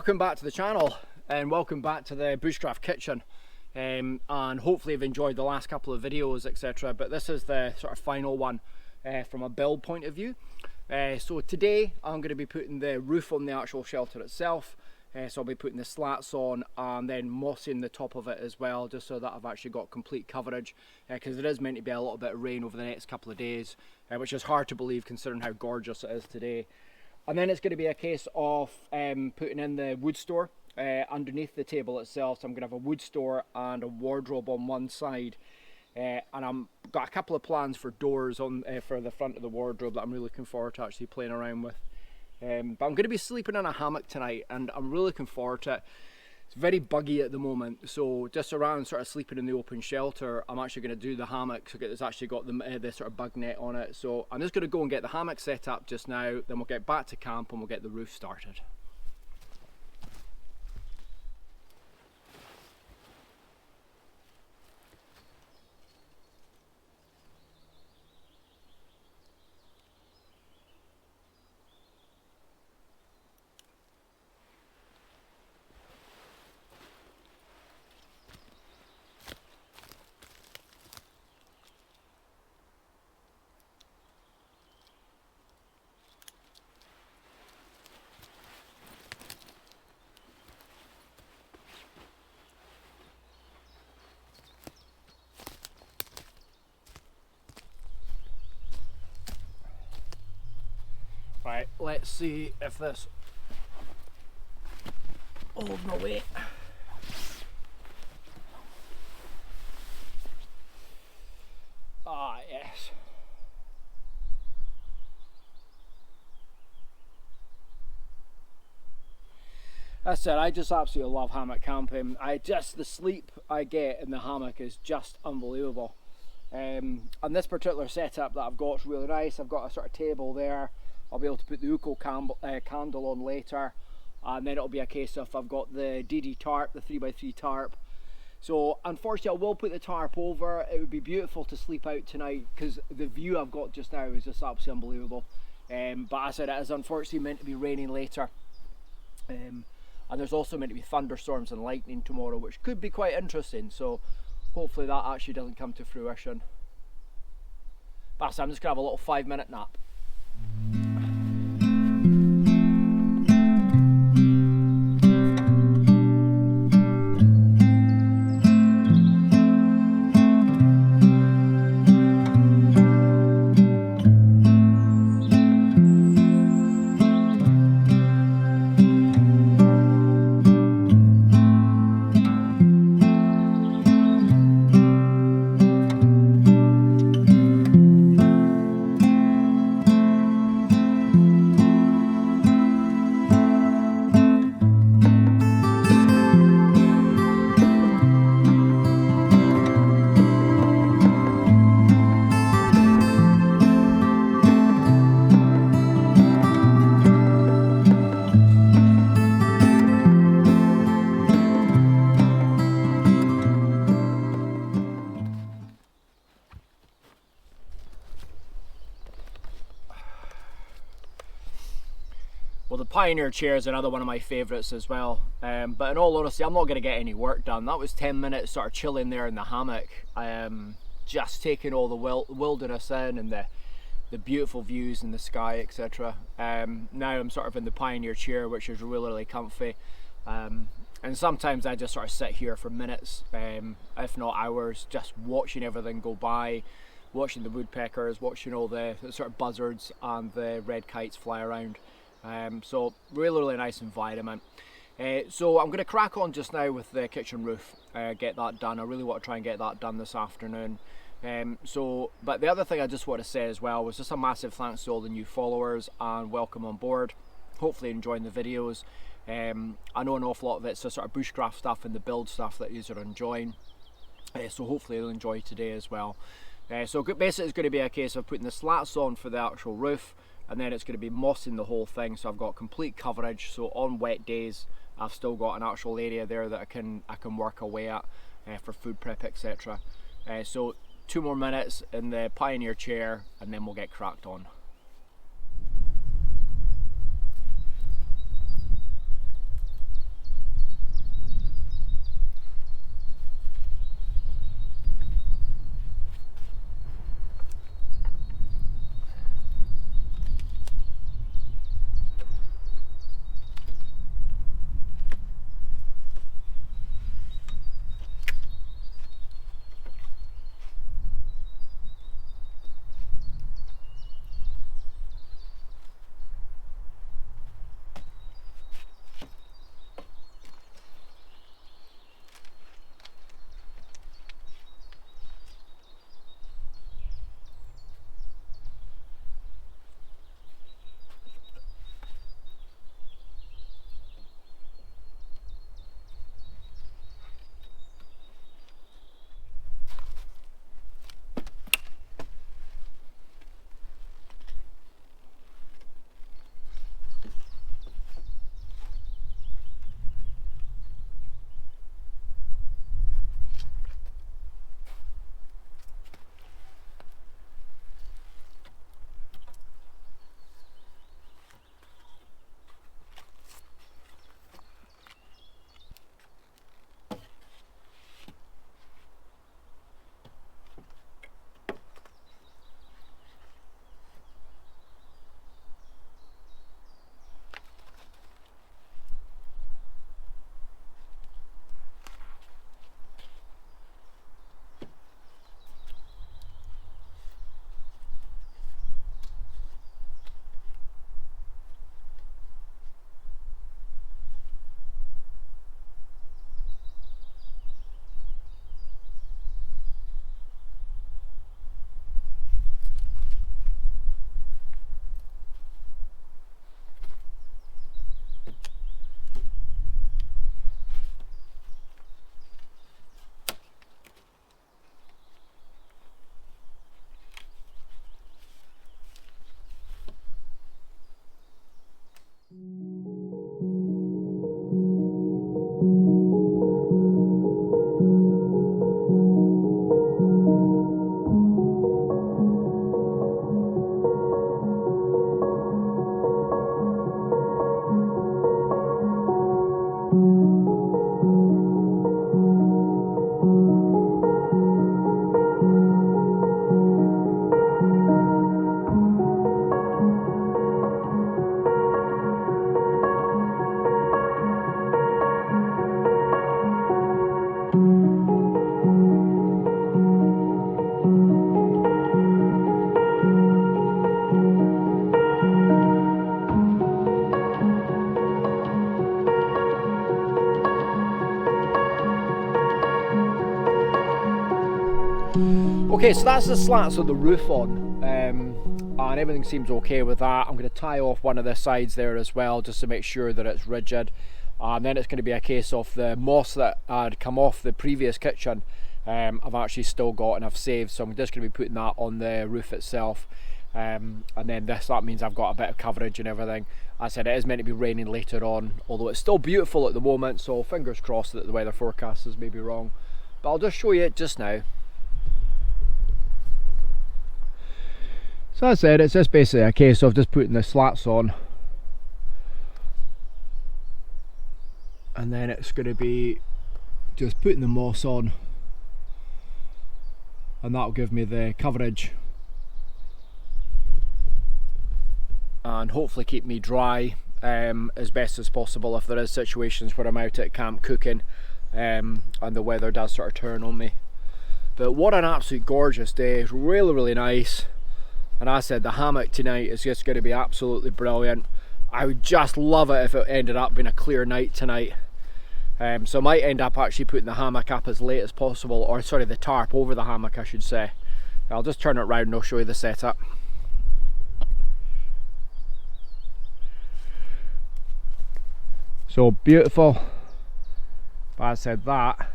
Welcome back to the channel and welcome back to the Bushcraft kitchen, and hopefully you've enjoyed the last couple of videos, etc. But this is the sort of final one from a build point of view. So today I'm going to be putting the roof on the actual shelter itself. So I'll be putting the slats on and then mossing the top of it as well, just so that I've actually got complete coverage, because there is meant to be a little bit of rain over the next couple of days, which is hard to believe considering how gorgeous it is today. And then it's going to be a case of putting in the wood store underneath the table itself. So I'm going to have a wood store and a wardrobe on one side, and I've got a couple of plans for doors on for the front of the wardrobe that I'm really looking forward to actually playing around with. But I'm going to be sleeping in a hammock tonight and I'm really looking forward to it. It's very buggy at the moment, so just around sort of sleeping in the open shelter, I'm actually going to do the hammock. So it's actually got the sort of bug net on it. So I'm just going to go and get the hammock set up just now, then we'll get back to camp and we'll get the roof started. Right, let's see if this holds my weight. Ah, yes. That's it, I just absolutely love hammock camping. The sleep I get in the hammock is just unbelievable. And this particular setup that I've got is really nice. I've got a sort of table there. I'll be able to put the Uko candle on later, and then it'll be a case of I've got the DD tarp, the 3x3 tarp. So unfortunately I will put the tarp over. It would be beautiful to sleep out tonight because the view I've got just now is just absolutely unbelievable. But as I said, it is unfortunately meant to be raining later. And there's also meant to be thunderstorms and lightning tomorrow, which could be quite interesting. So hopefully that actually doesn't come to fruition. But I'm just going to have a little 5-minute nap. Well, the Pioneer chair is another one of my favourites as well, but in all honesty I'm not going to get any work done. That was 10 minutes sort of chilling there in the hammock, just taking all the wilderness in and the beautiful views in the sky, etc. Now I'm sort of in the Pioneer chair, which is really, really comfy, and sometimes I just sort of sit here for minutes, if not hours, just watching everything go by, watching the woodpeckers, watching all the sort of buzzards and the red kites fly around. So really, really nice environment. So I'm going to crack on just now with the kitchen roof, get that done. I really want to try and get that done this afternoon. But the other thing I just want to say as well was just a massive thanks to all the new followers and welcome on board. Hopefully enjoying the videos. I know an awful lot of it's the sort of bushcraft stuff and the build stuff that you are enjoying. So hopefully you'll enjoy today as well. So basically it's going to be a case of putting the slats on for the actual roof, and then it's going to be mossing the whole thing, so I've got complete coverage. So on wet days I've still got an actual area there that I can work away at for food prep, etc. So 2 more minutes in the Pioneer chair and then we'll get cracked on. Okay, so that's the slats of the roof on, and everything seems okay with that. I'm going to tie off one of the sides there as well, just to make sure that it's rigid. And then it's going to be a case of the moss that had come off the previous kitchen, I've actually still got and I've saved, so I'm just going to be putting that on the roof itself. And then that means I've got a bit of coverage and everything. As I said, it is meant to be raining later on, although it's still beautiful at the moment, so fingers crossed that the weather forecast is maybe wrong. But I'll just show you it just now. So as I said, it's just basically a case of just putting the slats on, and then it's going to be just putting the moss on, and that'll give me the coverage and hopefully keep me dry as best as possible if there is situations where I'm out at camp cooking and the weather does sort of turn on me. But what an absolute gorgeous day. It's really nice. And as I said, the hammock tonight is just going to be absolutely brilliant. I would just love it if it ended up being a clear night tonight. So I might end up actually putting the hammock up as late as possible, or sorry, the tarp over the hammock I should say. I'll just turn it around and I'll show you the setup. So beautiful. But as I said, that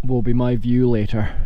will be my view later.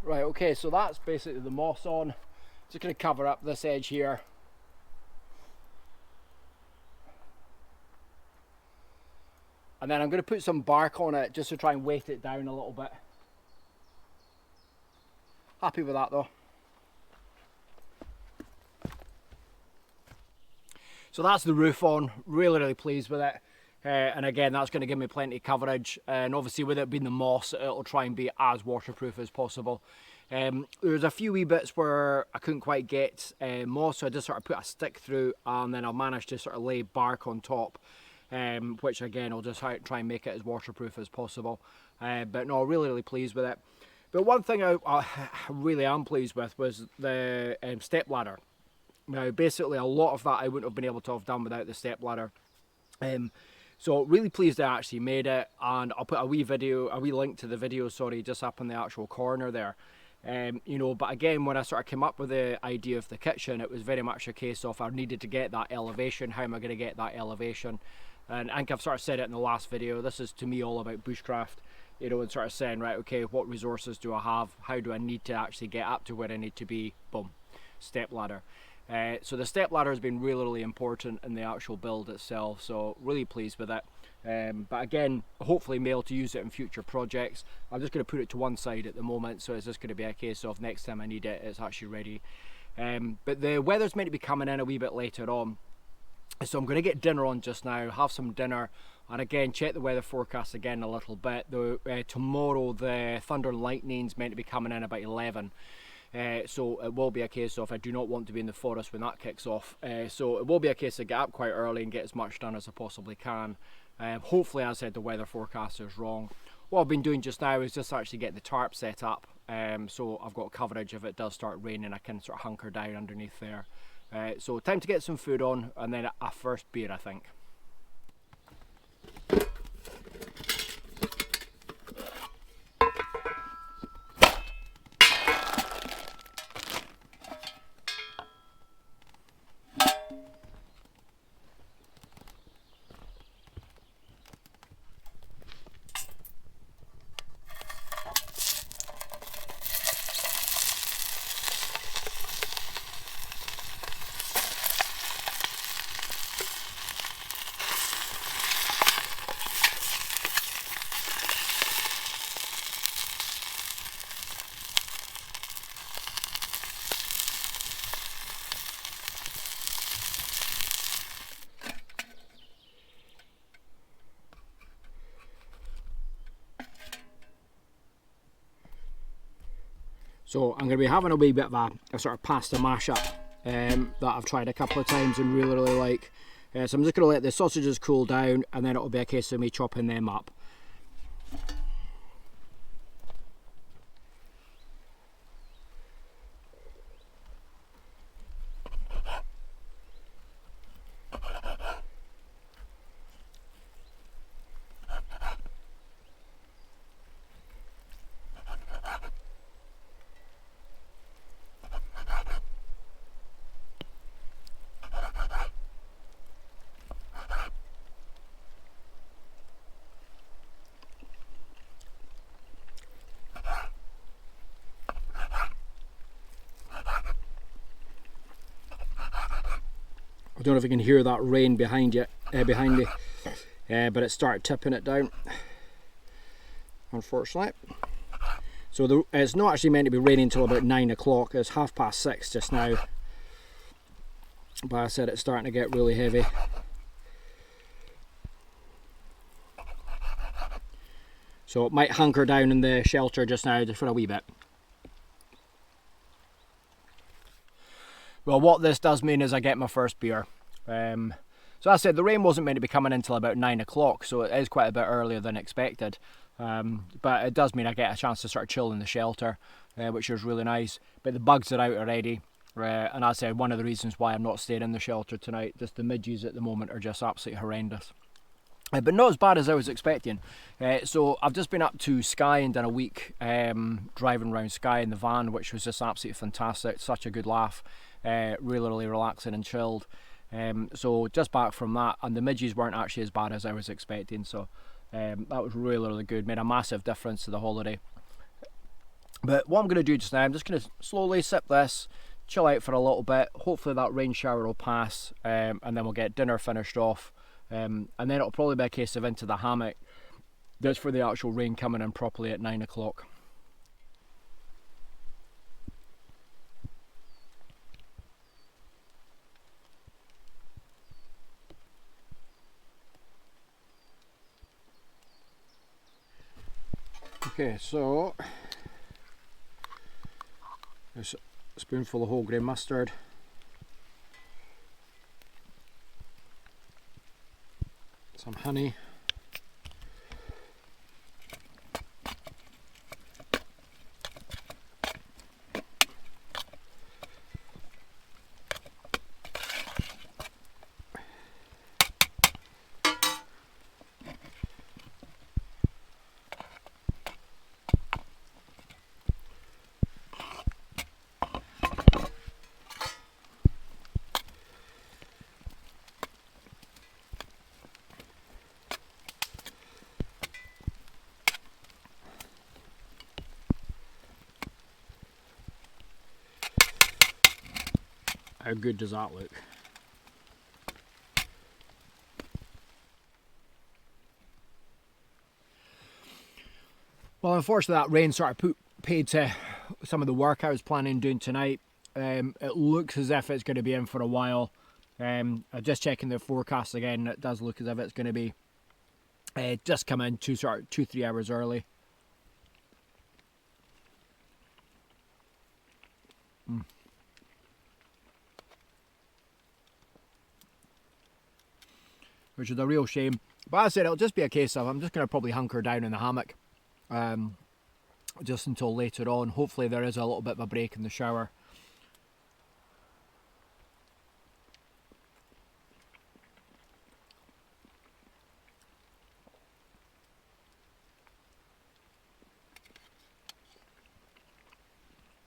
Right, okay, so that's basically the moss on. Just going to cover up this edge here. And then I'm going to put some bark on it just to try and weight it down a little bit. Happy with that though. So that's the roof on, really pleased with it. And again, that's going to give me plenty of coverage, and obviously with it being the moss, it'll try and be as waterproof as possible. There's a few wee bits where I couldn't quite get moss, so I just sort of put a stick through, and then I'll manage to sort of lay bark on top, which again will just try and make it as waterproof as possible. But no, really pleased with it. But one thing I really am pleased with was the step ladder. Now basically a lot of that I wouldn't have been able to have done without the step ladder. So really pleased I actually made it, and I'll put a wee link to the video, sorry, just up in the actual corner there. You know, but again, when I sort of came up with the idea of the kitchen, it was very much a case of I needed to get that elevation. How am I going to get that elevation? And I think I've sort of said it in the last video, this is to me all about bushcraft, you know, and sort of saying, right, okay, what resources do I have? How do I need to actually get up to where I need to be? Boom, step ladder. So the step ladder has been really important in the actual build itself, so really pleased with it. But again, hopefully be able to use it in future projects. I'm just going to put it to one side at the moment, so it's just going to be a case of next time I need it, it's actually ready. But the weather's meant to be coming in a wee bit later on, so I'm going to get dinner on just now, have some dinner, and again check the weather forecast again a little bit. Tomorrow the thunder and lightning's meant to be coming in about 11. So it will be a case of, I do not want to be in the forest when that kicks off, so it will be a case of get up quite early and get as much done as I possibly can. Hopefully, as I said, the weather forecaster is wrong. What I've been doing just now is just actually get the tarp set up, so I've got coverage if it does start raining. I can sort of hunker down underneath there. So time to get some food on, and then a first beer, I think. So I'm going to be having a wee bit of a sort of pasta mashup that I've tried a couple of times and really like. So I'm just going to let the sausages cool down, and then it'll be a case of me chopping them up. I don't know if you can hear that rain behind me, but it started tipping it down, unfortunately. So it's not actually meant to be raining until about 9 o'clock, it's 6:30 just now. But I said it's starting to get really heavy. So it might hunker down in the shelter just now, just for a wee bit. Well, what this does mean is I get my first beer. So as I said, the rain wasn't meant to be coming in until about 9 o'clock, so it is quite a bit earlier than expected. But it does mean I get a chance to sort of chill in the shelter, which is really nice. But the bugs are out already, and as I said, one of the reasons why I'm not staying in the shelter tonight, just the midges at the moment are just absolutely horrendous. But not as bad as I was expecting. So I've just been up to Skye and done a week driving around Skye in the van, which was just absolutely fantastic. Such a good laugh. Really relaxing and chilled. So just back from that, and the midges weren't actually as bad as I was expecting, so that was really good. Made a massive difference to the holiday. But what I'm going to do just now, I'm just going to slowly sip this, chill out for a little bit. Hopefully that rain shower will pass, and then we'll get dinner finished off, and then it'll probably be a case of into the hammock. That's for the actual rain coming in properly at 9 o'clock. Okay, so there's a spoonful of whole grain mustard, some honey, How good does that look? Well, unfortunately that rain sort of paid to some of the work I was planning on doing tonight. It looks as if it's going to be in for a while. I'm just checking the forecast again. It does look as if it's going to be just come in 2-3 hours early. Which is a real shame. But as I said, it'll just be a case of I'm just going to probably hunker down in the hammock just until later on. Hopefully there is a little bit of a break in the shower.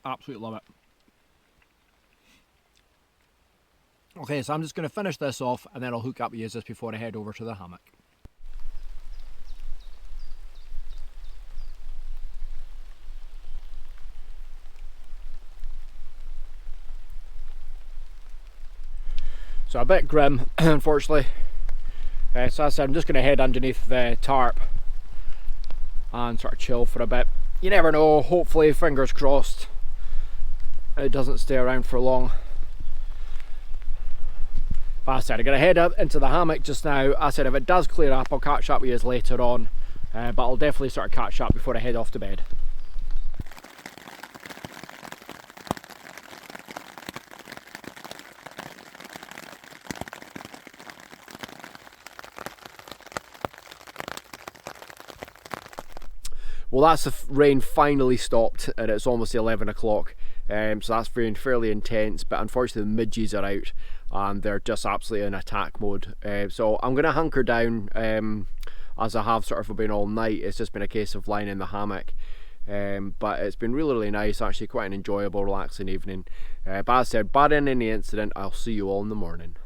Absolutely love it. Okay, so I'm just going to finish this off and then I'll hook up and use this before I head over to the hammock. So a bit grim, unfortunately. So as I said, I'm just going to head underneath the tarp and sort of chill for a bit. You never know, hopefully, fingers crossed, it doesn't stay around for long. But as I said, I'm going to head up into the hammock just now. As I said, if it does clear up, I'll catch up with you later on. But I'll definitely sort of catch up before I head off to bed. Well, that's the rain finally stopped and it's almost 11 o'clock. So that's been fairly intense, but unfortunately the midges are out and they're just absolutely in attack mode. So I'm going to hunker down as I have sort of been all night. It's just been a case of lying in the hammock. But it's been really, really nice, actually quite an enjoyable, relaxing evening. But as I said, barring any incident, I'll see you all in the morning.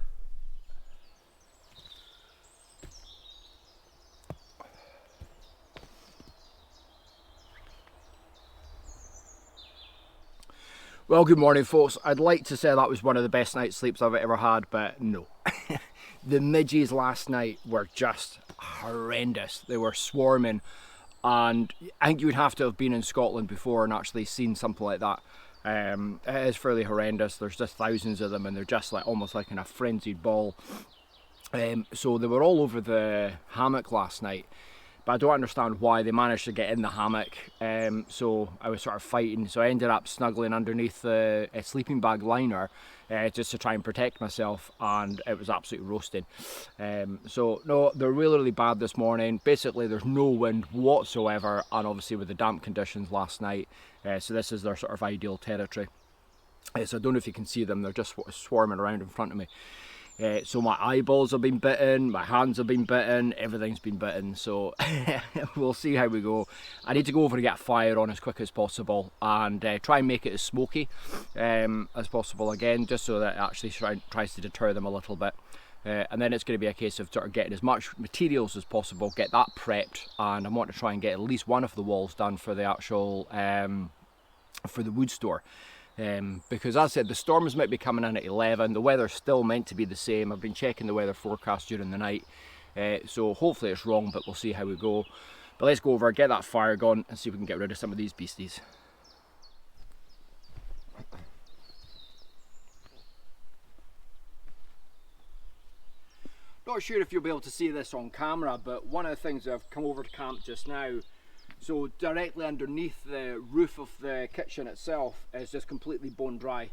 Well, good morning folks. I'd like to say that was one of the best night's sleeps I've ever had, but no. The midges last night were just horrendous. They were swarming, and I think you would have to have been in Scotland before and actually seen something like that. It is fairly horrendous. There's just thousands of them and they're just like almost like in a frenzied ball. So they were all over the hammock last night. But I don't understand why they managed to get in the hammock, so I was sort of fighting. So I ended up snuggling underneath the sleeping bag liner just to try and protect myself, and it was absolutely roasting. So no, they're really, really bad this morning. Basically there's no wind whatsoever, and obviously with the damp conditions last night, so this is their sort of ideal territory. So I don't know if you can see them, they're just swarming around in front of me. So my eyeballs have been bitten, my hands have been bitten, everything's been bitten, so we'll see how we go. I need to go over and get a fire on as quick as possible and try and make it as smoky as possible again, just so that it actually tries to deter them a little bit. And then it's going to be a case of sort of getting as much materials as possible, get that prepped, and I want to try and get at least one of the walls done for the actual, for the wood store. Because as I said, the storms might be coming in at 11, the weather's still meant to be the same. I've been checking the weather forecast during the night, so hopefully it's wrong, but we'll see how we go. But let's go over, get that fire going and see if we can get rid of some of these beasties. Not sure if you'll be able to see this on camera, but one of the things I've come over to camp just now, so directly underneath the roof of the kitchen itself is just completely bone dry.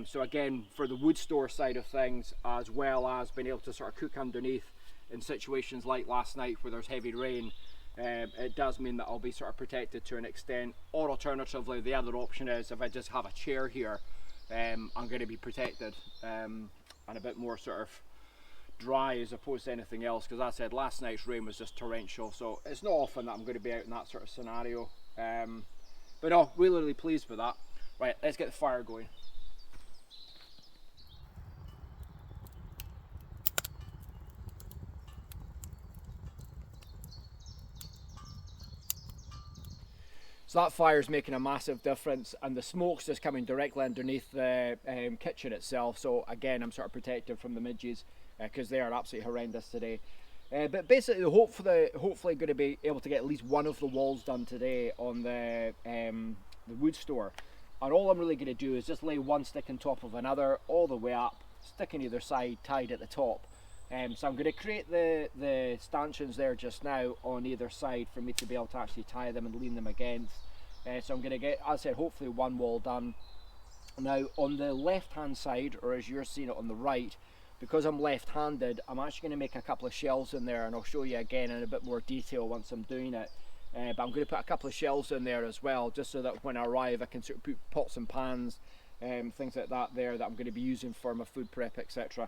So again, for the wood store side of things, as well as being able to sort of cook underneath in situations like last night where there's heavy rain, it does mean that I'll be sort of protected to an extent. Or alternatively, the other option is if I just have a chair here, I'm going to be protected and a bit more sort of dry as opposed to anything else, because as I said, last night's rain was just torrential, so it's not often that I'm going to be out in that sort of scenario. But no, really, really pleased with that. Right, let's get the fire going. So that fire's making a massive difference, and the smoke's just coming directly underneath the kitchen itself. So again, I'm sort of protected from the midges because they are absolutely horrendous today. But basically, hopefully going to be able to get at least one of the walls done today on the wood store. And all I'm really going to do is just lay one stick on top of another all the way up, stick on either side, tied at the top. So I'm going to create the stanchions there just now on either side for me to be able to actually tie them and lean them against. So I'm going to get, as I said, hopefully one wall done. Now on the left hand side, or as you're seeing it on the right, because I'm left-handed, I'm actually going to make a couple of shelves in there, and I'll show you again in a bit more detail once I'm doing it. But I'm going to put a couple of shelves in there as well, just so that when I arrive I can sort of put pots and pans, things like that there that I'm going to be using for my food prep, etc.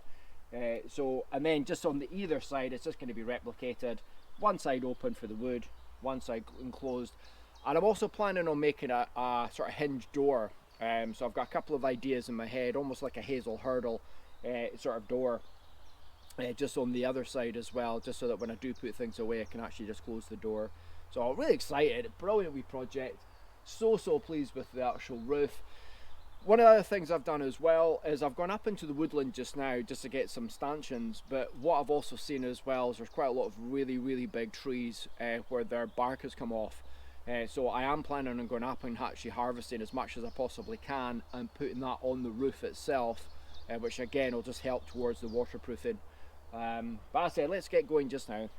And then just on the either side, it's just going to be replicated. One side open for the wood, one side enclosed. And I'm also planning on making a sort of hinge door. So I've got a couple of ideas in my head, almost like a hazel hurdle sort of door, just on the other side as well, just so that when I do put things away I can actually just close the door. So I'm really excited, brilliant wee project. So pleased with the actual roof. One of the other things I've done as well is I've gone up into the woodland just now just to get some stanchions, but what I've also seen as well is there's quite a lot of really big trees where their bark has come off. So I am planning on going up and actually harvesting as much as I possibly can and putting that on the roof itself, which again will just help towards the waterproofing. But as I said, let's get going just now.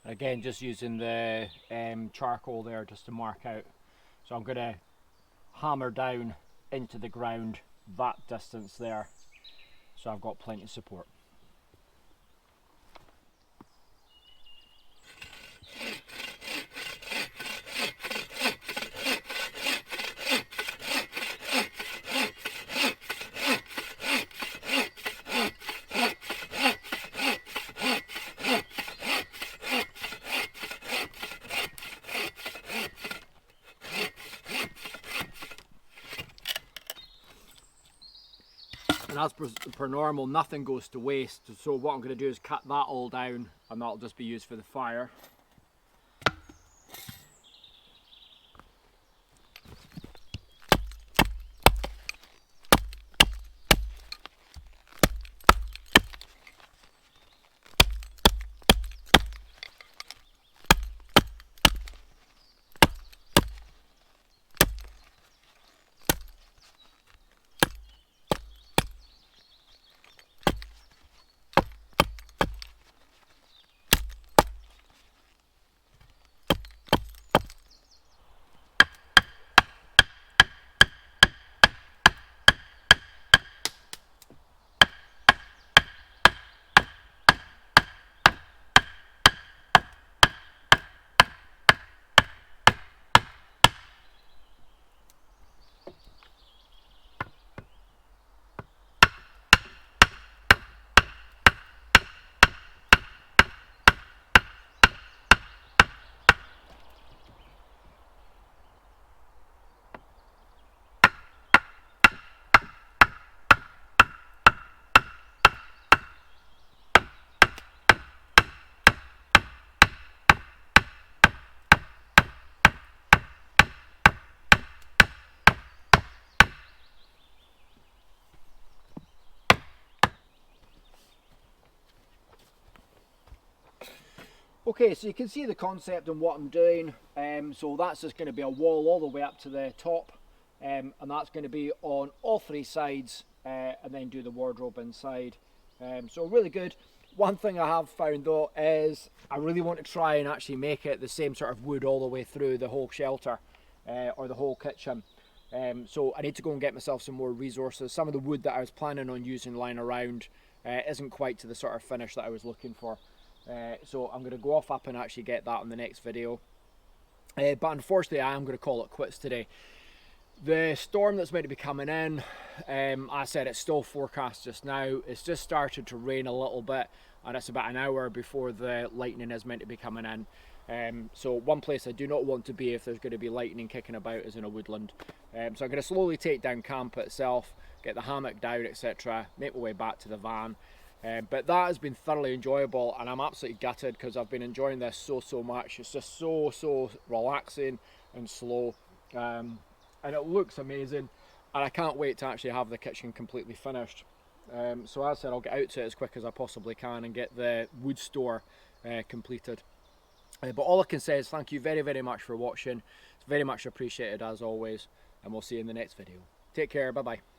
Again, just using the charcoal there just to mark out. So I'm going to hammer down into the ground that distance there, so I've got plenty of support. And as per normal, nothing goes to waste, so what I'm going to do is cut that all down and that'll just be used for the fire. Okay, so you can see the concept and what I'm doing. So that's just going to be a wall all the way up to the top, and that's going to be on all three sides, and then do the wardrobe inside. So really good. One thing I have found though is I really want to try and actually make it the same sort of wood all the way through the whole shelter, or the whole kitchen. So I need to go and get myself some more resources. Some of the wood that I was planning on using lying around isn't quite to the sort of finish that I was looking for. So I'm going to go off up and actually get that in the next video. But unfortunately I am going to call it quits today. The storm that's meant to be coming in, I said it's still forecast just now. It's just started to rain a little bit, and it's about an hour before the lightning is meant to be coming in. So one place I do not want to be if there's going to be lightning kicking about is in a woodland. So I'm going to slowly take down camp itself, get the hammock down, etc., make my way back to the van. But that has been thoroughly enjoyable, and I'm absolutely gutted because I've been enjoying this so much. It's just so relaxing and slow, and it looks amazing, and I can't wait to actually have the kitchen completely finished. So as I said, I'll get out to it as quick as I possibly can and get the wood store completed. But all I can say is thank you very much for watching. It's very much appreciated as always, and we'll see you in the next video. Take care, bye bye.